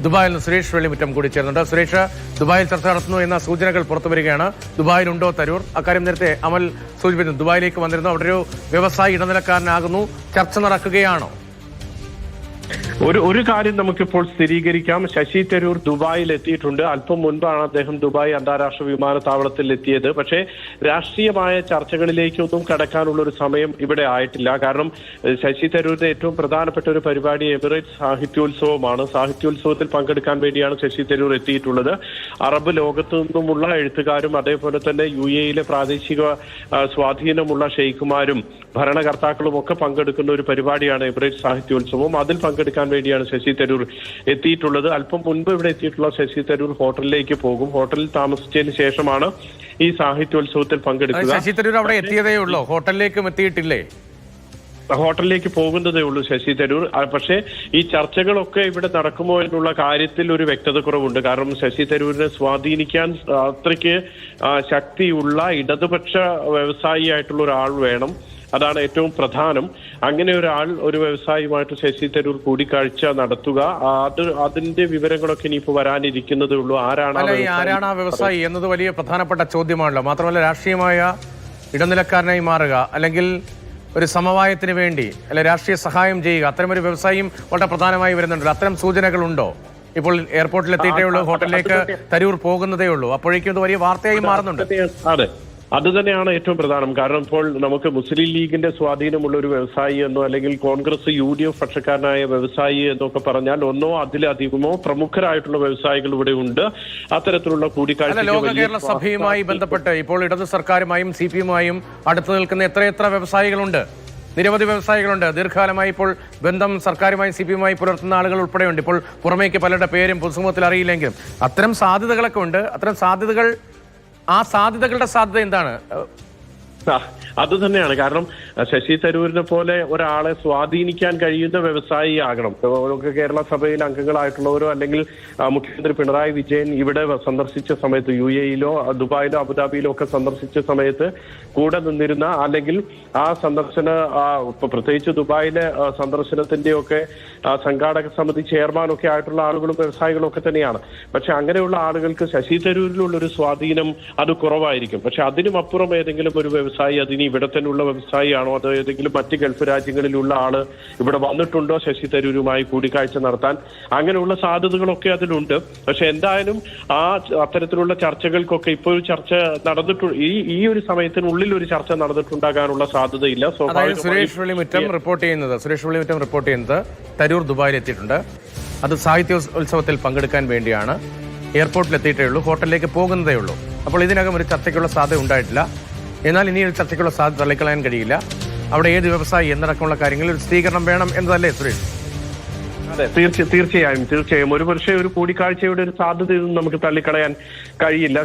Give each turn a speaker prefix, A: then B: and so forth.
A: ദുബായിൽ നിന്ന് സുരേഷ് വെള്ളിമുറ്റം കൂടി ചേർന്നുണ്ട്. സുരേഷ്, ദുബായിൽ ചർച്ച നടത്തുന്നു എന്ന സൂചനകൾ പുറത്തു വരികയാണ്. ദുബായിലുണ്ടോ തരൂർ? അക്കാര്യം നേരത്തെ അമൽ സൂചിപ്പിക്കുന്നു. ദുബായിലേക്ക് വന്നിരുന്നു, അവിടെ ഒരു വ്യവസായി ഇടനിലക്കാരനാകുന്നു. ചർച്ച നടക്കുകയാണോ?
B: ഒരു കാര്യം നമുക്കിപ്പോൾ സ്ഥിരീകരിക്കാം. ശശി തരൂർ ദുബായിൽ എത്തിയിട്ടുണ്ട്. അല്പം മുൻപാണ് അദ്ദേഹം ദുബായ് അന്താരാഷ്ട്ര വിമാനത്താവളത്തിൽ എത്തിയത്. പക്ഷേ രാഷ്ട്രീയമായ ചർച്ചകളിലേക്കൊന്നും കടക്കാനുള്ള ഒരു സമയം ഇവിടെ ആയിട്ടില്ല. കാരണം ശശി തരൂരിന്റെ ഏറ്റവും പ്രധാനപ്പെട്ട ഒരു പരിപാടി എമിറേറ്റ്സ് സാഹിത്യോത്സവമാണ്. സാഹിത്യോത്സവത്തിൽ പങ്കെടുക്കാൻ വേണ്ടിയാണ് ശശി തരൂർ എത്തിയിട്ടുള്ളത്. അറബ് ലോകത്തു നിന്നുമുള്ള എഴുത്തുകാരും അതേപോലെ തന്നെ UAE പ്രാദേശിക സ്വാധീനമുള്ള ഷെയ്ഖുമാരും ഭരണകർത്താക്കളും ഒക്കെ പങ്കെടുക്കുന്ന ഒരു പരിപാടിയാണ് എമിറേറ്റ്സ് സാഹിത്യോത്സവം. അതിൽ പങ്കെടുക്കാൻ വേണ്ടിയാണ് ശശി തരൂർ എത്തിയിട്ടുള്ളത്. അല്പം മുൻപ് ഇവിടെ എത്തിയിട്ടുള്ള ശശി തരൂർ ഹോട്ടലിലേക്ക് പോകും. ഹോട്ടലിൽ താമസിച്ചതിന് ശേഷമാണ് ഈ സാഹിത്യോത്സവത്തിൽ പങ്കെടുക്കുക.
A: ശശി തരൂർ അവിടെ എത്തിയതേ ഉള്ളൂ, ഹോട്ടലിലേക്കും എത്തിയിട്ടില്ലേ?
B: ഹോട്ടലിലേക്ക് പോകുന്നതേ ഉള്ളൂ ശശി തരൂർ. പക്ഷേ ഈ ചർച്ചകളൊക്കെ ഇവിടെ നടക്കുമോ എന്നുള്ള കാര്യത്തിൽ ഒരു വ്യക്തത കുറവുണ്ട്. കാരണം ശശി തരൂരിനെ സ്വാധീനിക്കാൻ അത്രയ്ക്ക് ശക്തിയുള്ള ഇടതുപക്ഷ വ്യവസായിയായിട്ടുള്ള ഒരാൾ വേണം. അതാണ് ഏറ്റവും പ്രധാനം. അങ്ങനെ ഒരു വ്യവസായിയുമായിട്ട് ശശി തരൂർ കൂടിക്കാഴ്ച നടത്തുക, അതിന്റെ വിവരങ്ങളൊക്കെ ഇനിയിപ്പോ വരാനിരിക്കുന്നതേ ഉള്ളൂ. ആരാണ്
A: ആ വ്യവസായി എന്നത് വലിയ പ്രധാനപ്പെട്ട ചോദ്യമാണല്ലോ. മാത്രമല്ല രാഷ്ട്രീയമായ ഇടനിലക്കാരനായി മാറുക, അല്ലെങ്കിൽ ഒരു സമവായത്തിന് വേണ്ടി അല്ലെ രാഷ്ട്രീയ സഹായം ചെയ്യുക, അത്തരമൊരു വ്യവസായിയും വളരെ പ്രധാനമായി വരുന്നുണ്ടല്ലോ. അത്തരം സൂചനകളുണ്ടോ? ഇപ്പോൾ എയർപോർട്ടിൽ എത്തിയിട്ടേ ഉള്ളൂ, ഹോട്ടലിലേക്ക് തരൂർ പോകുന്നതേ ഉള്ളൂ, അപ്പോഴേക്കും ഇത് വലിയ വാർത്തയായി മാറുന്നുണ്ട്.
B: അതെ, അത് തന്നെയാണ് ഏറ്റവും പ്രധാനം. കാരണം ഇപ്പോൾ നമുക്ക് മുസ്ലിം ലീഗിന്റെ സ്വാധീനമുള്ള ഒരു വ്യവസായി എന്നോ അല്ലെങ്കിൽ കോൺഗ്രസ് UDF പക്ഷക്കാരനായ വ്യവസായി എന്നൊക്കെ പറഞ്ഞാൽ ഒന്നോ അതിലധികമോ പ്രമുഖരായിട്ടുള്ള വ്യവസായികൾ ഇവിടെ ഉണ്ട്. അത്തരത്തിലുള്ള കൂടിക്കാഴ്ച
A: ലോക കേരള സഭയുമായി ബന്ധപ്പെട്ട് ഇപ്പോൾ ഇടത് സർക്കാരുമായും CPM-മായും അടുത്തു നിൽക്കുന്ന എത്രയെത്ര വ്യവസായികളുണ്ട്, നിരവധി വ്യവസായികളുണ്ട്. ദീർഘകാലമായി ഇപ്പോൾ ബന്ധം സർക്കാരുമായി CPM-മായി പുലർത്തുന്ന ആളുകൾ ഉൾപ്പെടെയുണ്ട്. ഇപ്പോൾ പുറമേക്ക് പലരുടെ പേരും പൊതുസമൂഹത്തിൽ അറിയില്ലെങ്കിലും അത്തരം സാധ്യതകളൊക്കെ ഉണ്ട്. അത്തരം സാധ്യതകൾ, ആ സാധ്യതകളുടെ സാധ്യത എന്താണ്?
B: അത് തന്നെയാണ്. കാരണം ശശി തരൂരിനെ പോലെ ഒരാളെ സ്വാധീനിക്കാൻ കഴിയുന്ന വ്യവസായി ആകണം. കേരള സഭയിൽ അംഗങ്ങളായിട്ടുള്ളവരോ അല്ലെങ്കിൽ മുഖ്യമന്ത്രി പിണറായി വിജയൻ ഇവിടെ സന്ദർശിച്ച സമയത്ത് UAE-യിലോ ദുബായിലോ അബുദാബിയിലോ ഒക്കെ സന്ദർശിച്ച സമയത്ത് കൂടെ നിന്നിരുന്ന, അല്ലെങ്കിൽ ആ പ്രത്യേകിച്ച് ദുബായിലെ സന്ദർശനത്തിന്റെയൊക്കെ സംഘാടക സമിതി ചെയർമാനൊക്കെ ആയിട്ടുള്ള ആളുകളും വ്യവസായികളും ഒക്കെ തന്നെയാണ്. പക്ഷെ അങ്ങനെയുള്ള ആളുകൾക്ക് ശശി തരൂരിലുള്ള ഒരു സ്വാധീനം അത് കുറവായിരിക്കും. പക്ഷെ അതിനുമപ്പുറം ഏതെങ്കിലും ഒരു വ്യവസായി, അതിന് ഇവിടെ തന്നെയുള്ള വ്യവസായിയാണോ അതോ ഏതെങ്കിലും മറ്റ് ഗൾഫ് രാജ്യങ്ങളിലുള്ള ആള് ഇവിടെ വന്നിട്ടുണ്ടോ ശശി തരൂരുമായി കൂടിക്കാഴ്ച നടത്താൻ, അങ്ങനെയുള്ള സാധ്യതകളൊക്കെ അതിലുണ്ട്. പക്ഷെ എന്തായാലും അത്തരത്തിലുള്ള ചർച്ചകൾക്കൊക്കെ ഇപ്പോൾ ഒരു ചർച്ച നടന്നിട്ടുണ്ട്. ഈ ഒരു സമയത്തിനുള്ളിൽ ഒരു ചർച്ച നടന്നിട്ടുണ്ടാകാനുള്ള സാധ്യതയില്ല.
A: സുരേഷ് വെള്ളിമുറ്റം റിപ്പോർട്ട് ചെയ്യുന്നത് തരൂർ ദുബായിൽ എത്തിയിട്ടുണ്ട്. അത് സാഹിത്യോത്സവത്തിൽ പങ്കെടുക്കാൻ വേണ്ടിയാണ്. എയർപോർട്ടിൽ എത്തിയിട്ടേ ഉള്ളൂ, ഹോട്ടലിലേക്ക് പോകുന്നതേ ഉള്ളൂ. അപ്പോൾ ഇതിനകം ഒരു ചർച്ചയ്ക്കുള്ള സാധ്യത ഉണ്ടായിട്ടില്ല. എന്നാൽ ഇനി ഒരു ചർച്ചയ്ക്കുള്ള സാധ്യത തള്ളിക്കളയാൻ കഴിയില്ല. അവിടെ ഏത് വ്യവസായി എന്നടക്കമുള്ള കാര്യങ്ങളിൽ ഒരു സ്ഥിരീകരണം വേണം എന്നതല്ലേ സുരേഷ്?
B: അതെ, തീർച്ചയായും ഒരു പക്ഷേ ഒരു കൂടിക്കാഴ്ചയുടെ ഒരു സാധ്യത നമുക്ക് തള്ളിക്കളയാൻ കഴിയില്ല.